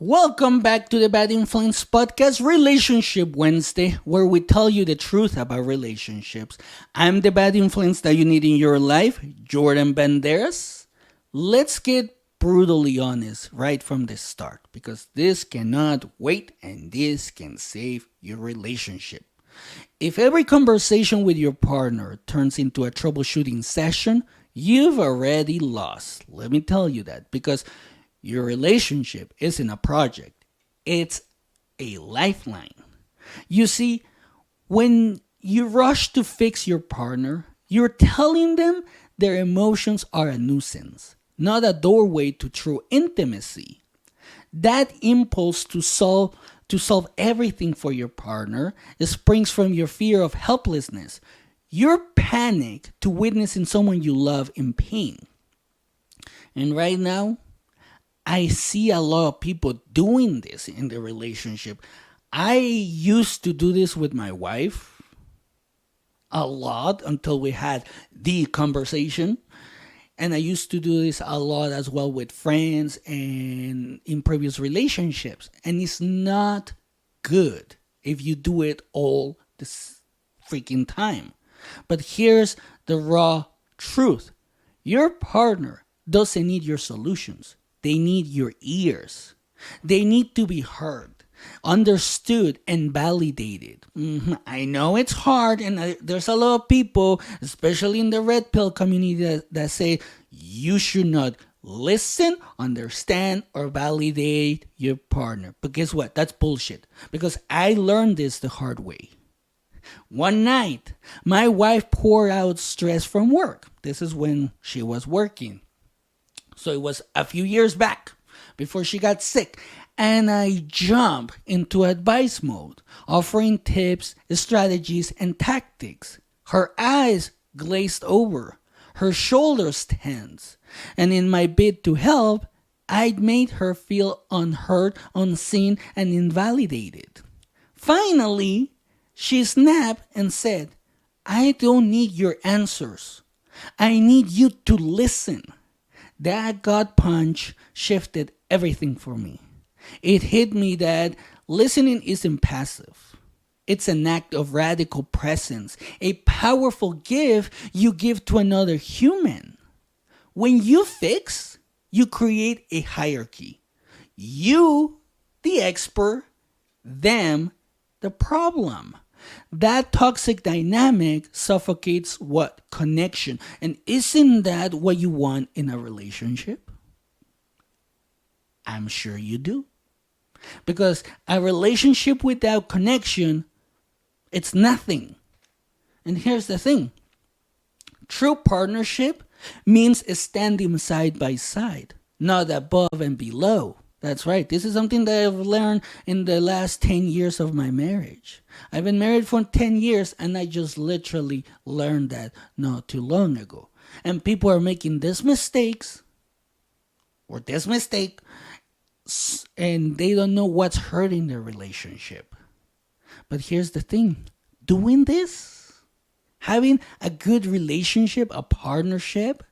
Welcome back to the Bad Influence Podcast, Relationship Wednesday, where we tell you the truth about relationships. I'm the bad influence that you need in your life, Jordan Banderas. Let's get brutally honest right from the start because this cannot wait and this can save your relationship. If every conversation with your partner turns into a troubleshooting session, you've already lost. Let me tell you that because your relationship isn't a project, it's a lifeline. You see, when you rush to fix your partner, you're telling them their emotions are a nuisance, not a doorway to true intimacy. That impulse to solve everything for your partner springs from your fear of helplessness. Your panic to witnessing someone you love in pain. And right now, I see a lot of people doing this in the relationship. I used to do this with my wife a lot until we had the conversation. And I used to do this a lot as well with friends and in previous relationships. And it's not good if you do it all this freaking time. But here's the raw truth. Your partner doesn't need your solutions. They need your ears. They need to be heard, understood, and validated. I know it's hard, and there's a lot of people, especially in the red pill community, that say you should not listen, understand, or validate your partner. But guess what? That's bullshit. Because I learned this the hard way. One night, my wife poured out stress from work. This is when she was working. So it was a few years back before she got sick. And I jumped into advice mode, offering tips, strategies, and tactics. Her eyes glazed over, her shoulders tense. And in my bid to help, I'd made her feel unheard, unseen, and invalidated. Finally, she snapped and said, I don't need your answers. I need you to listen. That gut punch shifted everything for me. It hit me that listening isn't passive. It's an act of radical presence, a powerful gift you give to another human. When you fix, you create a hierarchy. You, the expert, them, the problem. That toxic dynamic suffocates what? Connection. And isn't that what you want in a relationship? I'm sure you do. Because a relationship without connection, it's nothing. And here's the thing. True partnership means standing side by side, not above and below. That's right. This is something that I've learned in the last 10 years of my marriage. I've been married for 10 years and I just literally learned that not too long ago. And people are making these mistakes or this mistake and they don't know what's hurting their relationship. But here's the thing. Doing this, having a good relationship, a partnership,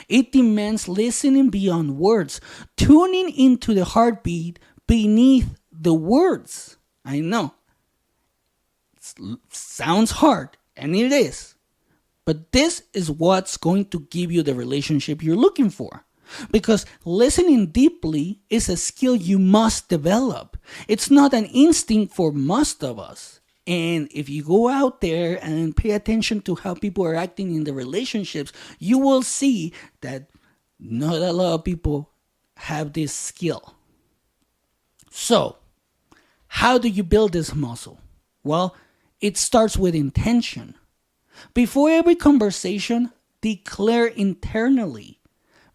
it demands listening beyond words, tuning into the heartbeat beneath the words. I know. It sounds hard, and it is. But this is what's going to give you the relationship you're looking for. Because listening deeply is a skill you must develop. It's not an instinct for most of us. And if you go out there and pay attention to how people are acting in the relationships, you will see that not a lot of people have this skill. So, how do you build this muscle? Well, it starts with intention. Before every conversation, declare internally,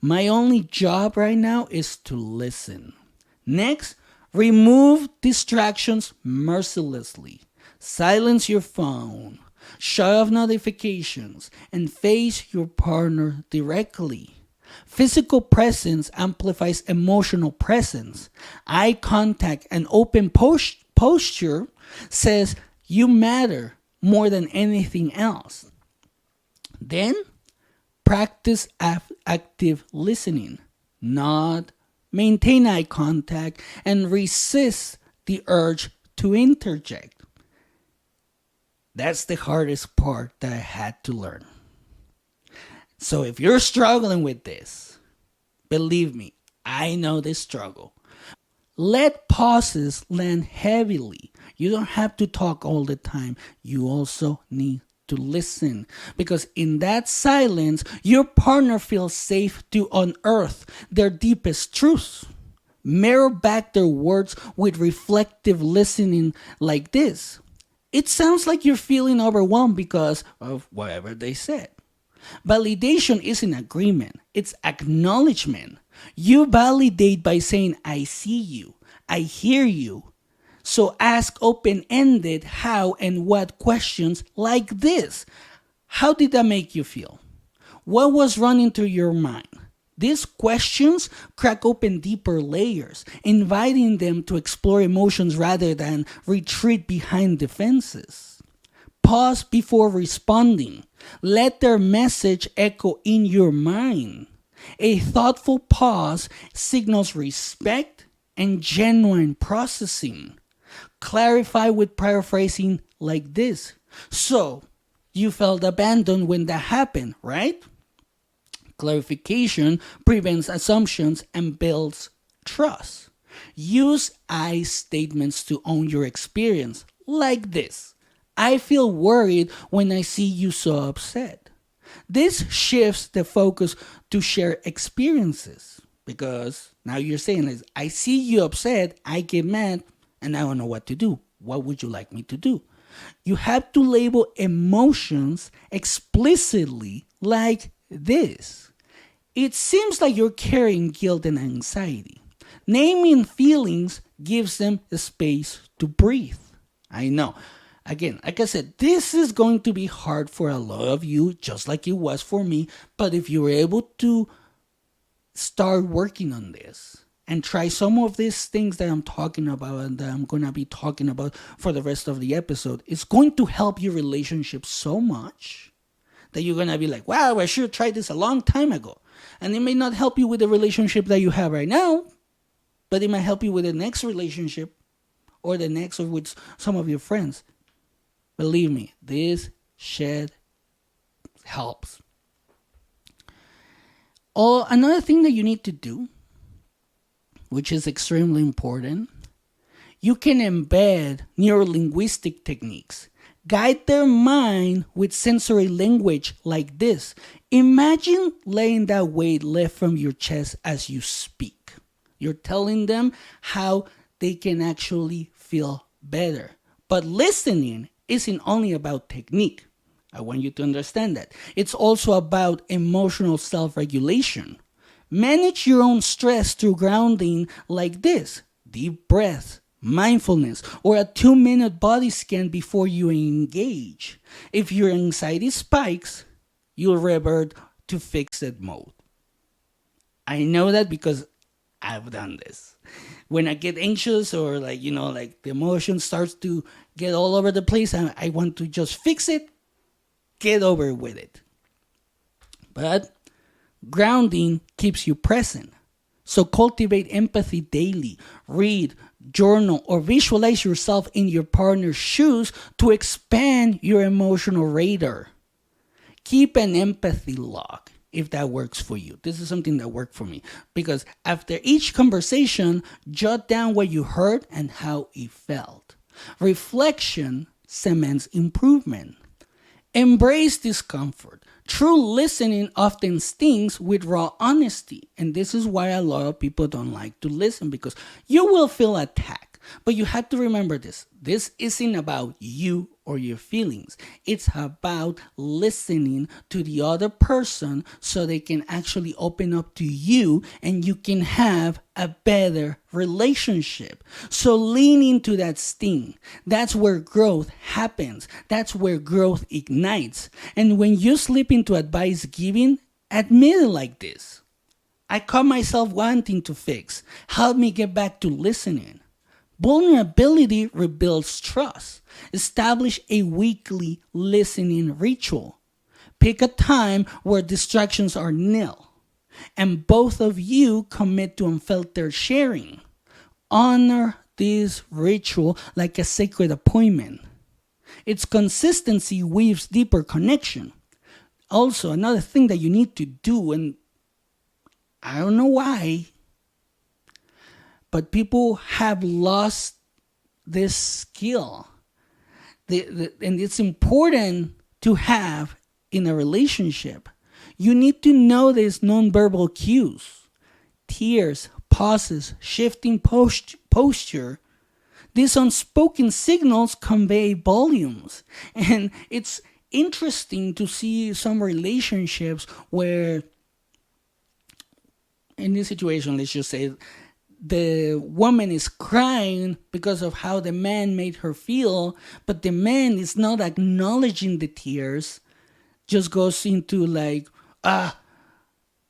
my only job right now is to listen. Next, remove distractions mercilessly. Silence your phone, shut off notifications, and face your partner directly. Physical presence amplifies emotional presence. Eye contact and open posture says you matter more than anything else. Then, practice active listening, not maintain eye contact, and resist the urge to interject. That's the hardest part that I had to learn. So if you're struggling with this, believe me, I know this struggle. Let pauses land heavily. You don't have to talk all the time. You also need to listen, because in that silence, your partner feels safe to unearth their deepest truths. Mirror back their words with reflective listening like this. It sounds like you're feeling overwhelmed because of whatever they said. Validation isn't agreement, it's acknowledgement. You validate by saying, I see you, I hear you. So ask open ended how and what questions like this. How did that make you feel? What was running through your mind? These questions crack open deeper layers, inviting them to explore emotions rather than retreat behind defenses. Pause before responding. Let their message echo in your mind. A thoughtful pause signals respect and genuine processing. Clarify with paraphrasing like this. So, you felt abandoned when that happened, right? Clarification prevents assumptions and builds trust. Use I statements to own your experience, like this. I feel worried when I see you so upset. This shifts the focus to share experiences, because now you're saying is, I see you upset, I get mad, and I don't know what to do. What would you like me to do? You have to label emotions explicitly like this. It seems like you're carrying guilt and anxiety. Naming feelings gives them a space to breathe. I know. Again, like I said, this is going to be hard for a lot of you, just like it was for me. But if you're able to start working on this and try some of these things that I'm talking about and that I'm going to be talking about for the rest of the episode, it's going to help your relationship so much that you're going to be like, wow, I should have tried this a long time ago. And it may not help you with the relationship that you have right now, but it might help you with the next relationship or the next, or with some of your friends. Believe me, this shit helps. Oh, another thing that you need to do, which is extremely important, you can embed neurolinguistic techniques. Guide their mind with sensory language like this. Imagine laying that weight lift from your chest as you speak. You're telling them how they can actually feel better. But listening isn't only about technique. I want you to understand that. It's also about emotional self-regulation. Manage your own stress through grounding like this. Deep breath, mindfulness, or a 2-minute body scan before you engage. If your anxiety spikes, you'll revert to fixed mode. I know that because I've done this. When I get anxious or like the emotion starts to get all over the place, I want to just fix it, get over with it. But grounding keeps you present. So cultivate empathy daily. Read, journal, or visualize yourself in your partner's shoes to expand your emotional radar. Keep an empathy log if that works for you. This is something that worked for me, because after each conversation, jot down what you heard and how it felt. Reflection cements improvement. Embrace discomfort. True listening often stings with raw honesty, and this is why a lot of people don't like to listen, because you will feel attacked. But you have to remember this. This isn't about you or your feelings. It's about listening to the other person so they can actually open up to you and you can have a better relationship. So lean into that sting. That's where growth happens. That's where growth ignites. And when you slip into advice giving, admit it like this. I caught myself wanting to fix. Help me get back to listening. Vulnerability rebuilds trust. Establish a weekly listening ritual. Pick a time where distractions are nil. and both of you commit to unfiltered sharing. Honor this ritual like a sacred appointment. Its consistency weaves deeper connection. Also, another thing that you need to do, and I don't know why, but people have lost this skill. And it's important to have in a relationship. You need to know these nonverbal cues, tears, pauses, shifting posture. These unspoken signals convey volumes. And it's interesting to see some relationships where, in this situation, let's just say, the woman is crying because of how the man made her feel, but the man is not acknowledging the tears, just goes into like,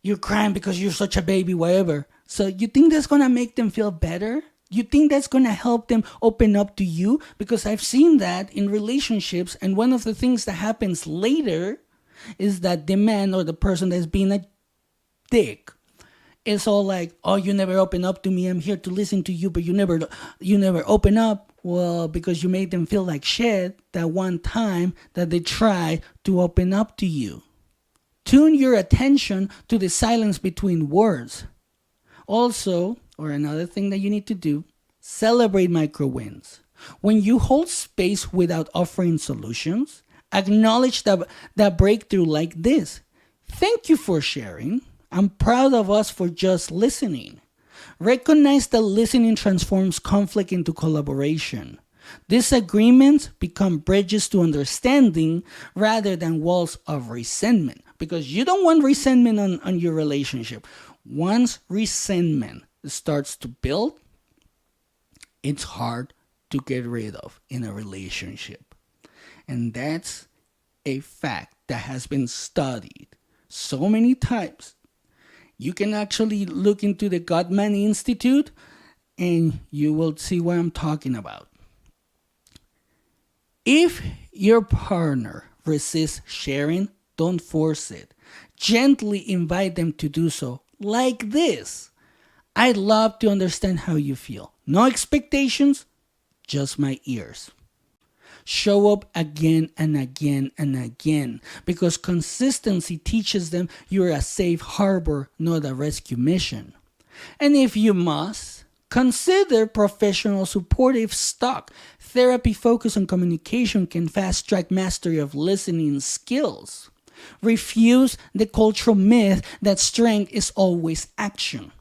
you're crying because you're such a baby, whatever. So you think that's going to make them feel better? You think that's going to help them open up to you? Because I've seen that in relationships, and one of the things that happens later is that the man or the person that's being a dick, it's all like, oh, you never open up to me. I'm here to listen to you, but you never open up. Well, because you made them feel like shit that one time that they try to open up to you. Tune your attention to the silence between words. Also, or another thing that you need to do, celebrate micro wins. When you hold space without offering solutions, acknowledge that breakthrough like this. Thank you for sharing. I'm proud of us for just listening. Recognize that listening transforms conflict into collaboration. Disagreements become bridges to understanding rather than walls of resentment. Because you don't want resentment on your relationship. Once resentment starts to build, it's hard to get rid of in a relationship. And that's a fact that has been studied so many times. You can actually look into the Gottman Institute and you will see what I'm talking about. If your partner resists sharing, don't force it. Gently invite them to do so, like this. I'd love to understand how you feel. No expectations, just my ears. Show up again and again and again, because consistency teaches them you're a safe harbor, not a rescue mission. And if you must, consider professional support if stuck. Therapy focused on communication can fast-track mastery of listening skills. Refuse the cultural myth that strength is always action.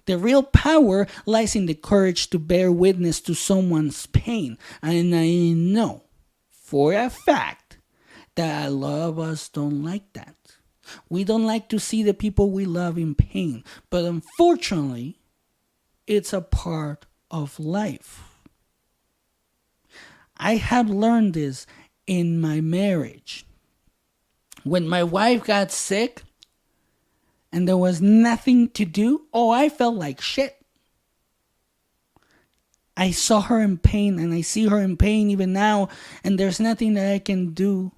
The real power lies in the courage to bear witness to someone's pain. And I know for a fact that a lot of us don't like that. We don't like to see the people we love in pain. But unfortunately, it's a part of life. I have learned this in my marriage. When my wife got sick and there was nothing to do, I felt like shit. I saw her in pain and I see her in pain even now, and there's nothing that I can do.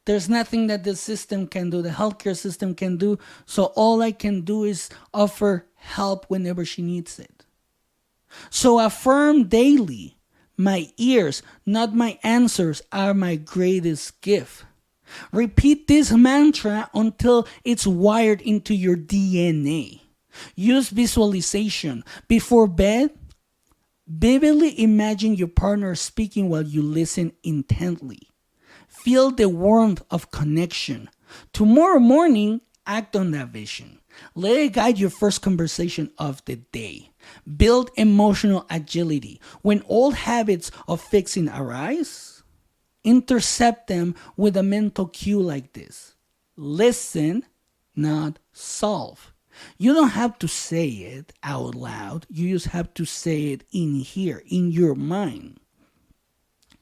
There's nothing that the system can do, the healthcare system can do. So all I can do is offer help whenever she needs it. So affirm daily, my ears, not my answers, are my greatest gift. Repeat this mantra until it's wired into your DNA. Use visualization. Before bed, vividly imagine your partner speaking while you listen intently. Feel the warmth of connection. Tomorrow morning, act on that vision. Let it guide your first conversation of the day. Build emotional agility. When old habits of fixing arise, intercept them with a mental cue like this. Listen, not solve. You don't have to say it out loud. You just have to say it in here, in your mind.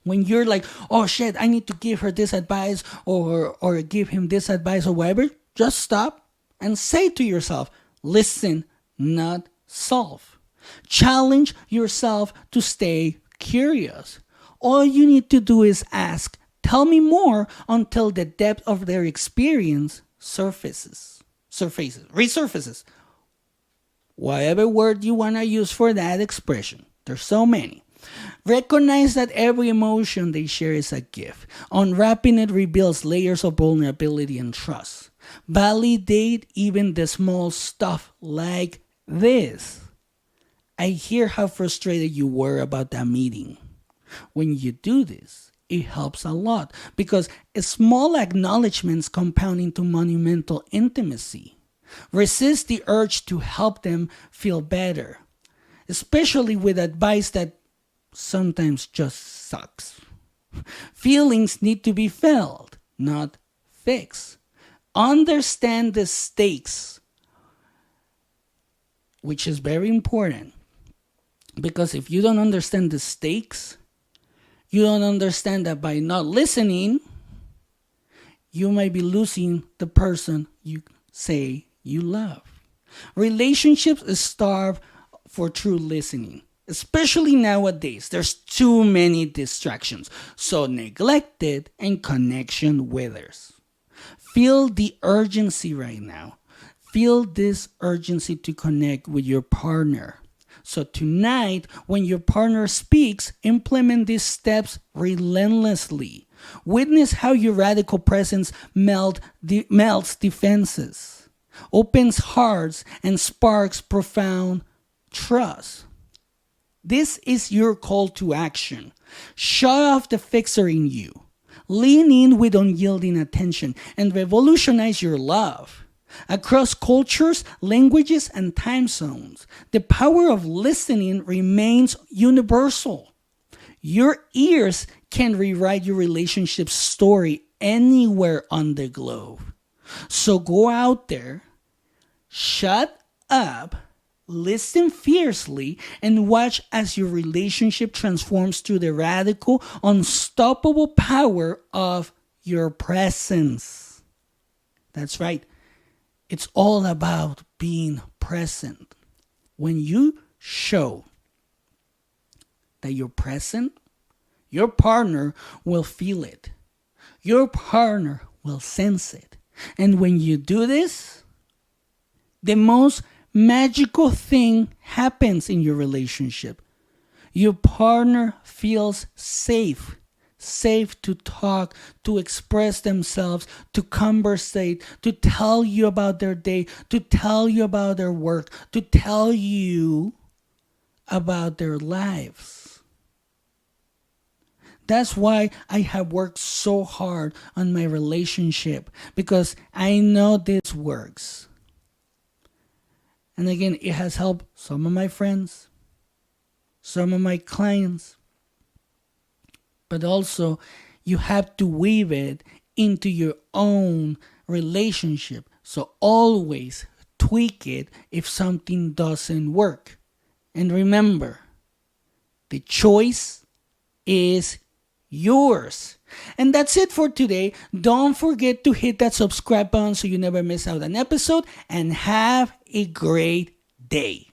When you're like, oh shit, I need to give her this advice or give him this advice or whatever, just stop and say to yourself, listen, not solve. Challenge yourself to stay curious. All you need to do is ask, tell me more, until the depth of their experience surfaces. resurfaces. Whatever word you want to use for that expression. There's so many. Recognize that every emotion they share is a gift. Unwrapping it reveals layers of vulnerability and trust. Validate even the small stuff like this. I hear how frustrated you were about that meeting. When you do this, it helps a lot because small acknowledgments compound into monumental intimacy. Resist the urge to help them feel better, especially with advice that sometimes just sucks. Feelings need to be felt, not fixed. Understand the stakes, which is very important. Because if you don't understand the stakes, you don't understand that by not listening, you might be losing the person you say you love. Relationships starve for true listening. Especially nowadays, there's too many distractions. So neglect it and connection withers. Feel the urgency right now. Feel this urgency to connect with your partner. So tonight, when your partner speaks, implement these steps relentlessly. Witness how your radical presence melts defenses, opens hearts, and sparks profound trust. This is your call to action. Shut off the fixer in you. Lean in with unyielding attention and revolutionize your love. Across cultures, languages, and time zones, the power of listening remains universal. Your ears can rewrite your relationship story anywhere on the globe. So go out there, shut up, listen fiercely, and watch as your relationship transforms through the radical, unstoppable power of your presence. That's right. It's all about being present. When you show that you're present, your partner will feel it. Your partner will sense it. And when you do this, the most magical thing happens in your relationship. Your partner feels safe to talk, to express themselves, to conversate, to tell you about their day, to tell you about their work, to tell you about their lives. That's why I have worked so hard on my relationship, because I know this works. And again, it has helped some of my friends, some of my clients. But also, you have to weave it into your own relationship. So always tweak it if something doesn't work. And remember, the choice is yours. And that's it for today. Don't forget to hit that subscribe button so you never miss out an episode. And have a great day.